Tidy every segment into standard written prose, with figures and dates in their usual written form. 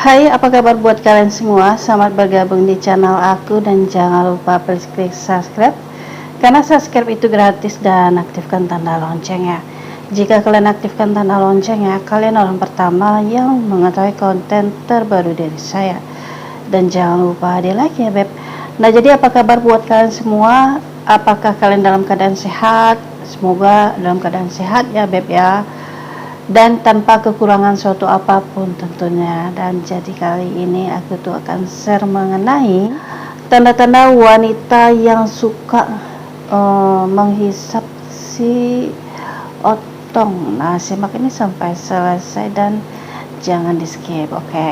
Hai, apa kabar buat kalian semua? Selamat bergabung di channel aku dan jangan lupa please klik subscribe karena subscribe itu gratis dan aktifkan tanda loncengnya. Jika kalian aktifkan tanda loncengnya, kalian orang pertama yang mengetahui konten terbaru dari saya. Dan jangan lupa di like ya beb. Nah, jadi apa kabar buat kalian semua? Apakah kalian dalam keadaan sehat? Semoga dalam keadaan sehat ya beb ya, dan tanpa kekurangan suatu apapun tentunya. Dan jadi kali ini aku tuh akan share mengenai tanda-tanda wanita yang suka menghisap si otong. Nah, simak ini sampai selesai dan jangan di skip, oke?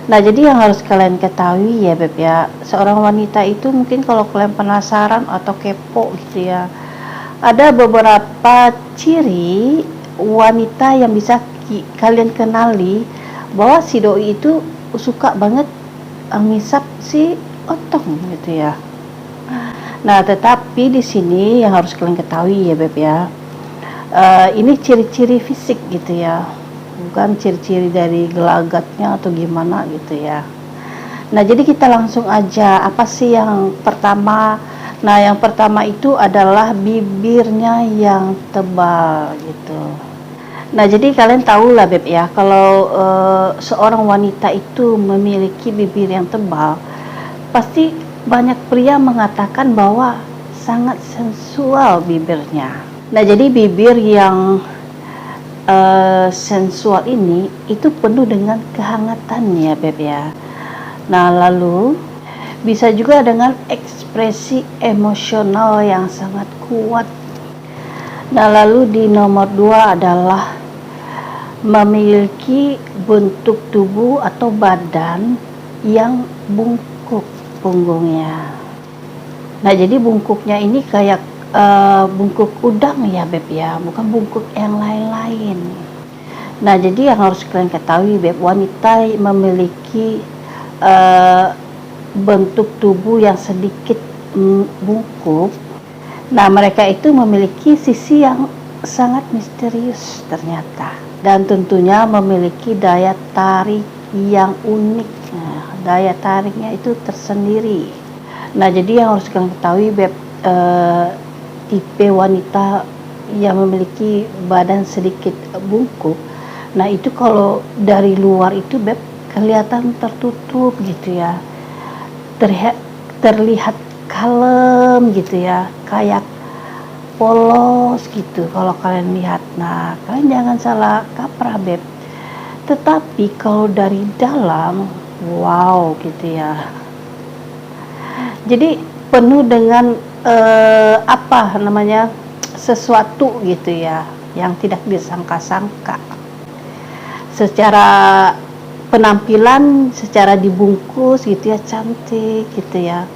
Nah, jadi yang harus kalian ketahui ya beb ya, seorang wanita itu mungkin kalau kalian penasaran atau kepo gitu ya, ada beberapa ciri wanita yang bisa kalian kenali bahwa si doi itu suka banget ngisap si otong gitu ya. Nah, tetapi di sini yang harus kalian ketahui ya beb ya, ini ciri-ciri fisik gitu ya, bukan ciri-ciri dari gelagatnya atau gimana gitu ya. Nah, jadi kita langsung aja, apa sih yang pertama? Nah, yang pertama itu adalah bibirnya yang tebal gitu. Nah, jadi kalian tahu lah beb ya, kalau seorang wanita itu memiliki bibir yang tebal, pasti banyak pria mengatakan bahwa sangat sensual bibirnya. Nah, jadi bibir yang sensual ini itu penuh dengan kehangatan ya beb ya. Nah, lalu bisa juga dengan ekspresi emosional yang sangat kuat. Nah, lalu di nomor 2 adalah memiliki bentuk tubuh atau badan yang bungkuk punggungnya. Nah, jadi bungkuknya ini kayak bungkuk udang ya beb ya, bukan bungkuk yang lain-lain. Nah, jadi yang harus kalian ketahui beb, wanita memiliki bentuk tubuh yang sedikit bungkuk. Nah, mereka itu memiliki sisi yang sangat misterius ternyata, dan tentunya memiliki daya tarik yang unik. Nah, daya tariknya itu tersendiri. Nah, jadi yang harus kalian ketahui beb, tipe wanita yang memiliki badan sedikit bungkuk, nah itu kalau dari luar itu beb kelihatan tertutup gitu ya, terlihat kalem gitu ya, kayak polos gitu kalau kalian lihat. Nah, kalian jangan salah kaprah beb, tetapi kalau dari dalam wow gitu ya, jadi penuh dengan apa namanya, sesuatu gitu ya yang tidak disangka-sangka. Secara penampilan, secara dibungkus gitu ya, cantik gitu ya,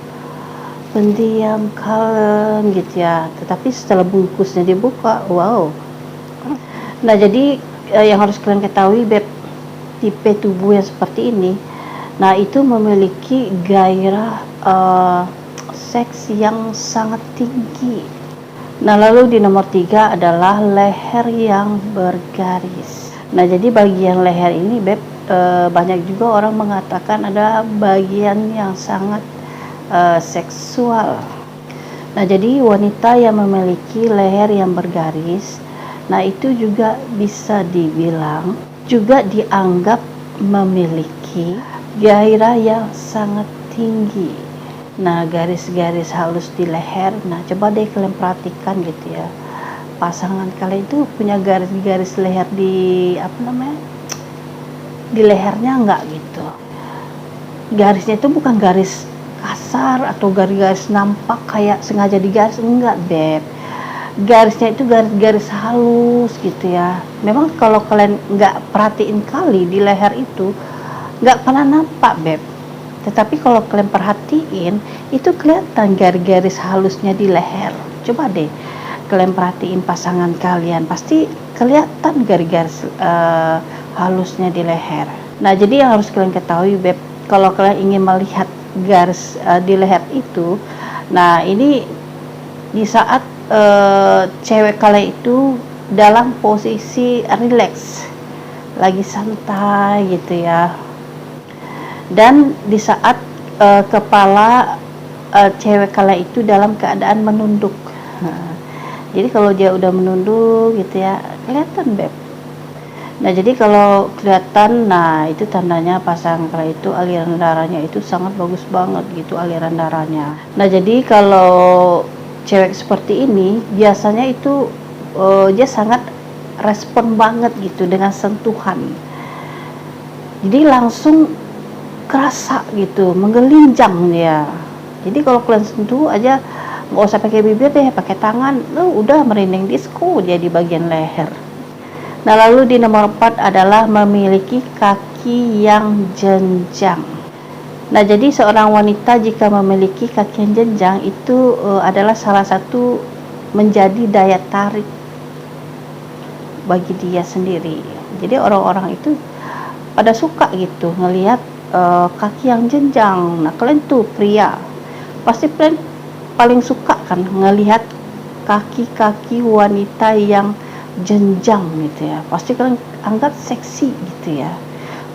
pendiam, kalem gitu ya, tetapi setelah bungkusnya dibuka, wow. Nah, jadi yang harus kalian ketahui beb, tipe tubuh yang seperti ini, nah itu memiliki gairah seks yang sangat tinggi. Nah, lalu di nomor 3 adalah leher yang bergaris. Nah, jadi bagian leher ini beb, banyak juga orang mengatakan ada bagian yang sangat seksual. Nah, jadi wanita yang memiliki leher yang bergaris, nah itu juga bisa dibilang, juga dianggap memiliki gairah yang sangat tinggi. Nah, garis-garis halus di leher, nah coba deh kalian perhatikan gitu ya, pasangan kalian itu punya garis-garis leher di apa namanya, di lehernya enggak gitu. Garisnya itu bukan garis kasar atau garis-garis nampak kayak sengaja digaris, enggak beb. Garisnya itu garis-garis halus gitu ya. Memang kalau kalian nggak perhatiin kali di leher itu nggak pernah nampak beb, tetapi kalau kalian perhatiin itu kelihatan garis-garis halusnya di leher. Coba deh kalian perhatiin pasangan kalian, pasti kelihatan garis-garis halusnya di leher. Nah, jadi yang harus kalian ketahui beb, kalau kalian ingin melihat garis di leher itu, nah ini di saat cewek kalian itu dalam posisi relax, lagi santai gitu ya, dan di saat kepala cewek kala itu dalam keadaan menunduk. Nah, jadi kalau dia udah menunduk gitu ya, kelihatan beb. Nah jadi kalau kelihatan, nah itu tandanya pasangan kala itu aliran darahnya itu sangat bagus banget gitu aliran darahnya. Nah jadi kalau cewek seperti ini biasanya itu dia sangat respon banget gitu dengan sentuhan. Jadi langsung kerasa gitu, menggelinjang dia. Jadi kalau kalian sentuh aja nggak usah pakai bibir deh, pakai tangan, udah merinding disco dia di bagian leher. Nah lalu di nomor 4 adalah memiliki kaki yang jenjang. Nah jadi seorang wanita jika memiliki kaki yang jenjang itu adalah salah satu menjadi daya tarik bagi dia sendiri. Jadi orang-orang itu pada suka gitu ngelihat kaki yang jenjang. Nah kalian tuh pria pasti kalian paling suka kan ngelihat kaki-kaki wanita yang jenjang gitu ya, pasti kalian anggap seksi gitu ya,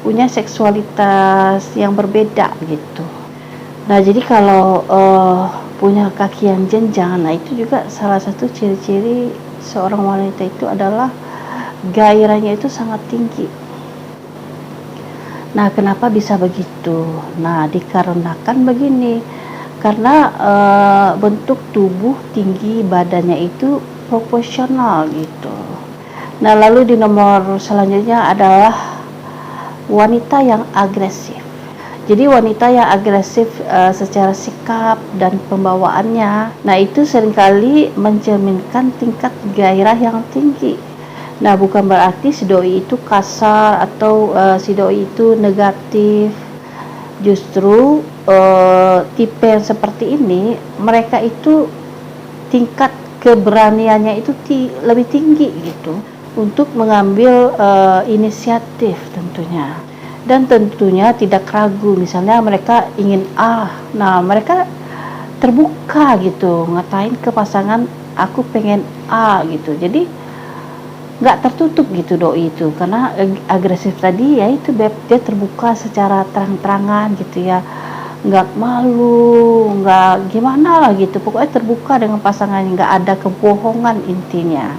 punya seksualitas yang berbeda gitu. Nah jadi kalau punya kaki yang jenjang, nah itu juga salah satu ciri-ciri seorang wanita itu adalah gairahnya itu sangat tinggi. Nah kenapa bisa begitu? Nah dikarenakan begini, karena bentuk tubuh tinggi badannya itu proporsional gitu. Nah lalu di nomor selanjutnya adalah wanita yang agresif. Jadi wanita yang agresif secara sikap dan pembawaannya, nah itu seringkali mencerminkan tingkat gairah yang tinggi. Nah bukan berarti si doi itu kasar atau si doi itu negatif. Justru tipe yang seperti ini, mereka itu tingkat keberaniannya itu lebih tinggi gitu untuk mengambil inisiatif tentunya, dan tentunya tidak ragu. Misalnya mereka ingin nah mereka terbuka gitu ngatain ke pasangan, aku pengen gitu. Jadi nggak tertutup gitu doi itu, karena agresif tadi ya itu dia terbuka secara terang-terangan gitu ya, nggak malu, nggak gimana lah gitu, pokoknya terbuka dengan pasangannya, nggak ada kebohongan intinya.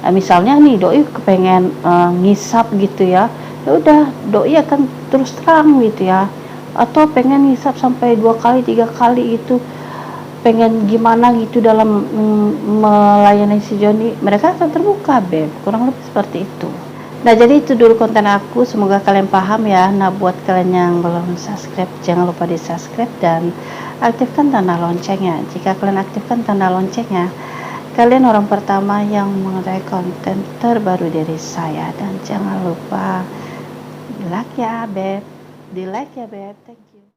Nah, misalnya nih doi kepengen ngisap gitu ya, ya udah doi akan terus terang gitu ya, atau pengen ngisap sampai 2 kali 3 kali gitu, pengen gimana gitu dalam melayani si Joni, mereka akan terbuka beb, kurang lebih seperti itu. Nah jadi itu dulu konten aku, semoga kalian paham ya. Nah buat kalian yang belum subscribe, jangan lupa di subscribe dan aktifkan tanda loncengnya. Jika kalian aktifkan tanda loncengnya, kalian orang pertama yang mengetahui konten terbaru dari saya. Dan jangan lupa di like ya beb, thank you.